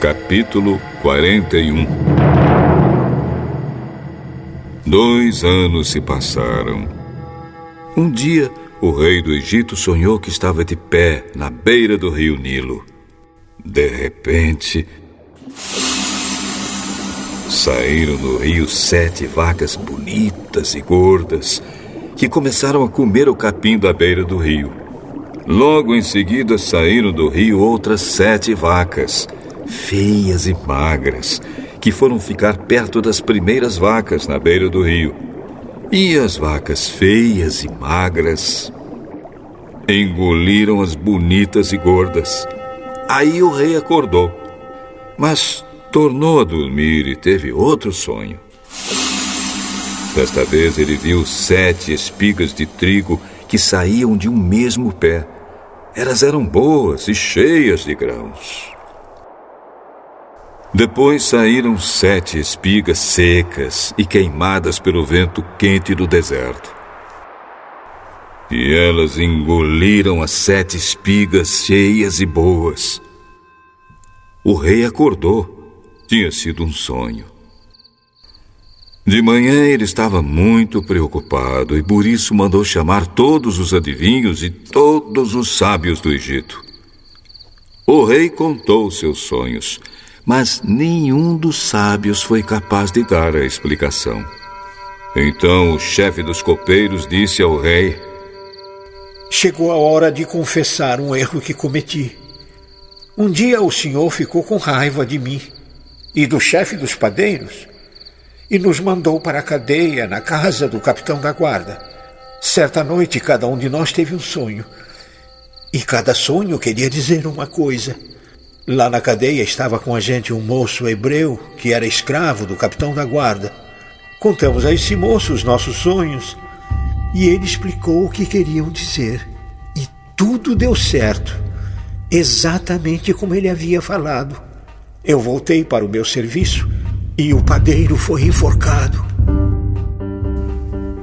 Capítulo 41. 2 anos se passaram. Um dia, o rei do Egito sonhou que estava de pé na beira do rio Nilo. De repente, saíram do rio 7 vacas bonitas e gordas, que começaram a comer o capim da beira do rio. Logo em seguida, saíram do rio outras 7 vacas, feias e magras, que foram ficar perto das primeiras vacas na beira do rio. E as vacas feias e magras engoliram as bonitas e gordas. Aí o rei acordou, mas tornou a dormir e teve outro sonho. Desta vez ele viu 7 espigas de trigo que saíam de um mesmo pé. Elas eram boas e cheias de grãos. Depois saíram 7 espigas secas e queimadas pelo vento quente do deserto. E elas engoliram as 7 espigas cheias e boas. O rei acordou. Tinha sido um sonho. De manhã ele estava muito preocupado e por isso mandou chamar todos os adivinhos e todos os sábios do Egito. O rei contou seus sonhos, mas nenhum dos sábios foi capaz de dar a explicação. Então o chefe dos copeiros disse ao rei: Chegou a hora de confessar um erro que cometi. Um dia o senhor ficou com raiva de mim e do chefe dos padeiros e nos mandou para a cadeia na casa do capitão da guarda. Certa noite cada um de nós teve um sonho e cada sonho queria dizer uma coisa. Lá na cadeia estava com a gente um moço hebreu que era escravo do capitão da guarda. Contamos a esse moço os nossos sonhos e ele explicou o que queriam dizer. E tudo deu certo, exatamente como ele havia falado. Eu voltei para o meu serviço e o padeiro foi enforcado.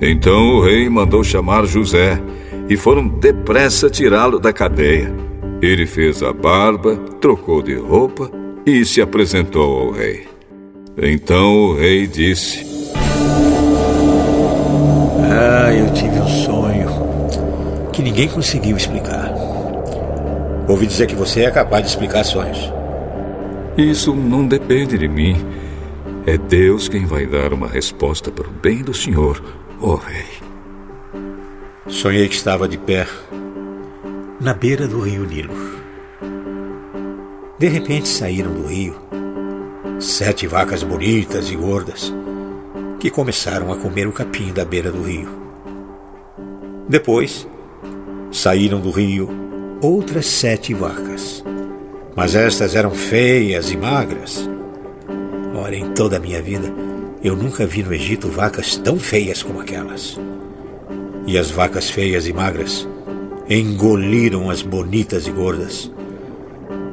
Então o rei mandou chamar José e foram depressa tirá-lo da cadeia. Ele fez a barba, trocou de roupa e se apresentou ao rei. Então o rei disse: Eu tive um sonho que ninguém conseguiu explicar. Ouvi dizer que você é capaz de explicar sonhos. Isso não depende de mim. É Deus quem vai dar uma resposta para o bem do senhor, ó rei. Sonhei que estava de pé na beira do rio Nilo. De repente saíram do rio 7 vacas bonitas e gordas que começaram a comer o capim da beira do rio. Depois saíram do rio outras 7 vacas, mas estas eram feias e magras. Ora, em toda a minha vida eu nunca vi no Egito vacas tão feias como aquelas. E as vacas feias e magras engoliram as bonitas e gordas.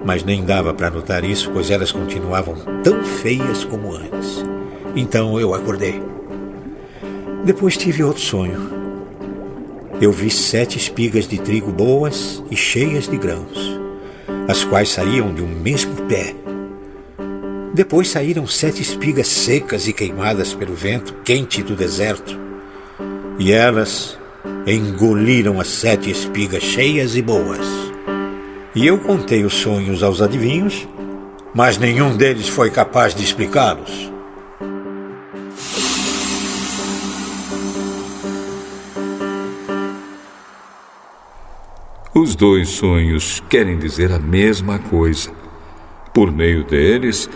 Mas nem dava para notar isso, pois elas continuavam tão feias como antes. Então eu acordei. Depois tive outro sonho. Eu vi 7 espigas de trigo boas e cheias de grãos, as quais saíam de um mesmo pé. Depois saíram 7 espigas secas e queimadas pelo vento quente do deserto. E elas engoliram as 7 espigas cheias e boas. E eu contei os sonhos aos adivinhos, mas nenhum deles foi capaz de explicá-los. Os 2 sonhos querem dizer a mesma coisa. Por meio deles,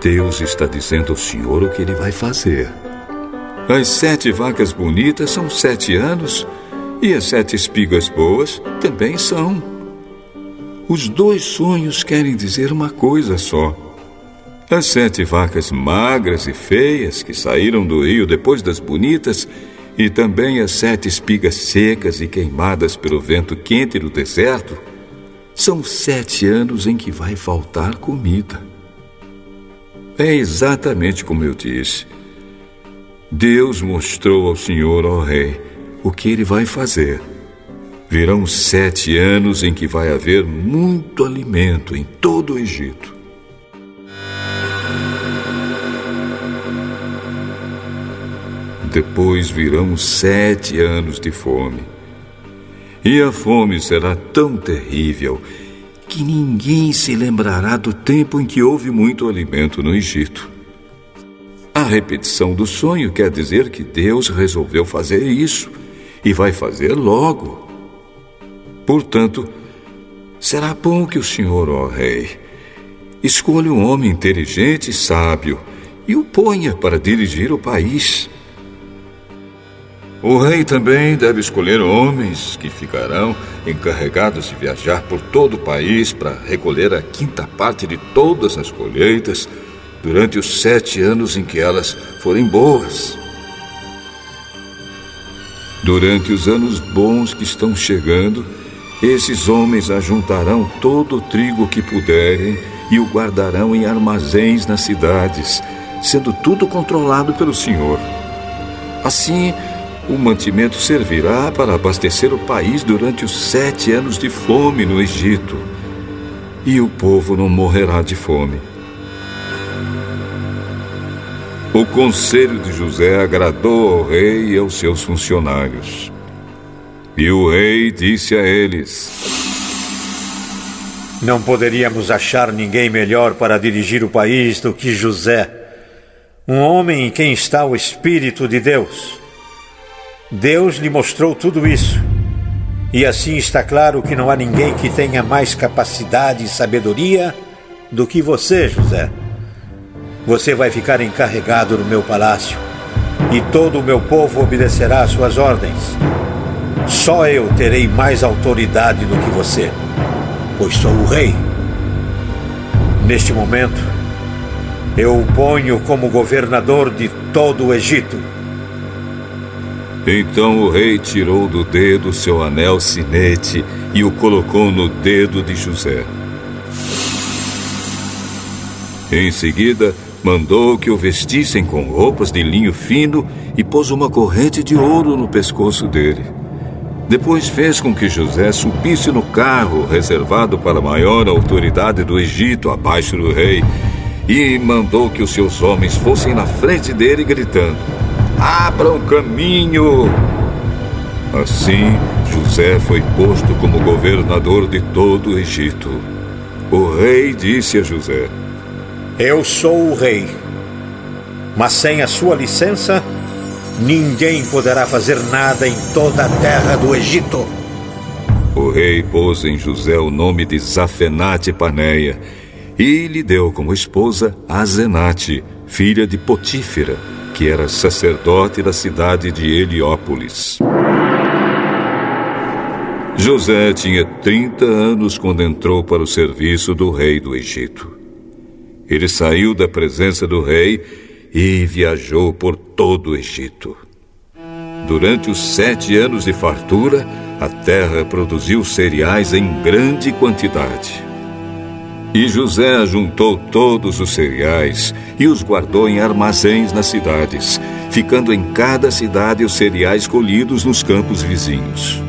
Deus está dizendo ao Senhor o que Ele vai fazer. As 7 vacas bonitas são 7 anos e as 7 espigas boas também são. Os 2 sonhos querem dizer uma coisa só. As 7 vacas magras e feias que saíram do rio depois das bonitas e também as 7 espigas secas e queimadas pelo vento quente do deserto são 7 anos em que vai faltar comida. É exatamente como eu disse. Deus mostrou ao Senhor, ó Rei, o que Ele vai fazer. Virão 7 anos em que vai haver muito alimento em todo o Egito. Depois virão 7 anos de fome. E a fome será tão terrível que ninguém se lembrará do tempo em que houve muito alimento no Egito. A repetição do sonho quer dizer que Deus resolveu fazer isso e vai fazer logo. Portanto, será bom que o senhor, ó rei, escolha um homem inteligente e sábio e o ponha para dirigir o país. O rei também deve escolher homens que ficarão encarregados de viajar por todo o país para recolher a 5ª parte de todas as colheitas durante os 7 anos em que elas forem boas. Durante os anos bons que estão chegando, esses homens ajuntarão todo o trigo que puderem e o guardarão em armazéns nas cidades, sendo tudo controlado pelo Senhor. Assim, o mantimento servirá para abastecer o país durante os 7 anos de fome no Egito, e o povo não morrerá de fome. O conselho de José agradou ao rei e aos seus funcionários. E o rei disse a eles: Não poderíamos achar ninguém melhor para dirigir o país do que José, um homem em quem está o Espírito de Deus. Deus lhe mostrou tudo isso, e assim está claro que não há ninguém que tenha mais capacidade e sabedoria do que você, José. Você vai ficar encarregado no meu palácio, e todo o meu povo obedecerá às suas ordens. Só eu terei mais autoridade do que você, pois sou o rei. Neste momento, eu o ponho como governador de todo o Egito. Então o rei tirou do dedo seu anel sinete e o colocou no dedo de José. Em seguida, mandou que o vestissem com roupas de linho fino e pôs uma corrente de ouro no pescoço dele. Depois fez com que José subisse no carro reservado para a maior autoridade do Egito, abaixo do rei, e mandou que os seus homens fossem na frente dele gritando: Abram caminho! Assim, José foi posto como governador de todo o Egito. O rei disse a José: Eu sou o rei, mas sem a sua licença, ninguém poderá fazer nada em toda a terra do Egito. O rei pôs em José o nome de Zafenate-Paneia e lhe deu como esposa Azenate, filha de Potífera, que era sacerdote da cidade de Heliópolis. José tinha 30 anos quando entrou para o serviço do rei do Egito. Ele saiu da presença do rei e viajou por todo o Egito. Durante os 7 anos de fartura, a terra produziu cereais em grande quantidade. E José ajuntou todos os cereais e os guardou em armazéns nas cidades, ficando em cada cidade os cereais colhidos nos campos vizinhos.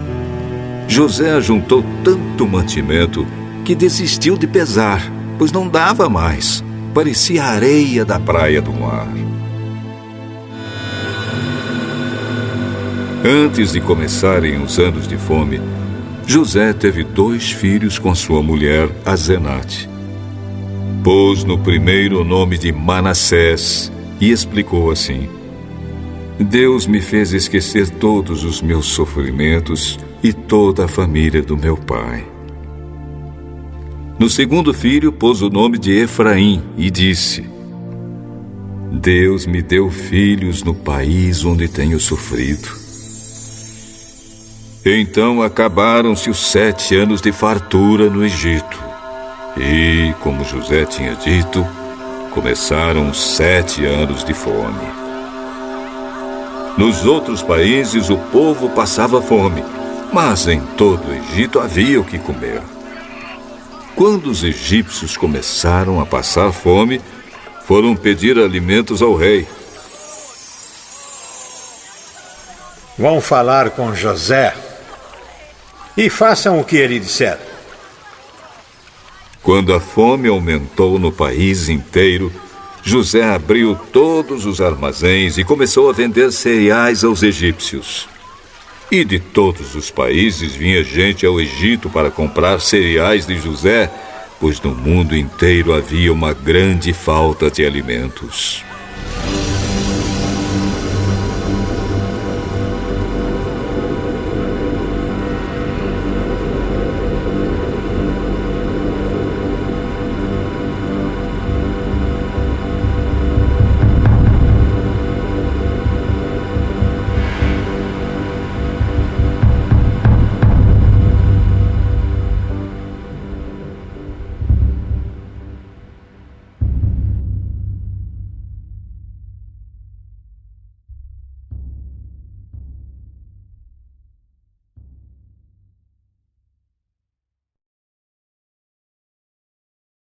José ajuntou tanto mantimento que desistiu de pesar, pois não dava mais. Parecia a areia da praia do mar. Antes de começarem os anos de fome, José teve 2 filhos com sua mulher, Azenate. Pôs no primeiro o nome de Manassés e explicou assim: Deus me fez esquecer todos os meus sofrimentos e toda a família do meu pai. No segundo filho, pôs o nome de Efraim e disse: Deus me deu filhos no país onde tenho sofrido. Então acabaram-se os 7 anos de fartura no Egito. E, como José tinha dito, começaram os 7 anos de fome. Nos outros países o povo passava fome, mas em todo o Egito havia o que comer. Quando os egípcios começaram a passar fome, foram pedir alimentos ao rei. Vão falar com José e façam o que ele disser. Quando a fome aumentou no país inteiro, José abriu todos os armazéns e começou a vender cereais aos egípcios. E de todos os países vinha gente ao Egito para comprar cereais de José, pois no mundo inteiro havia uma grande falta de alimentos.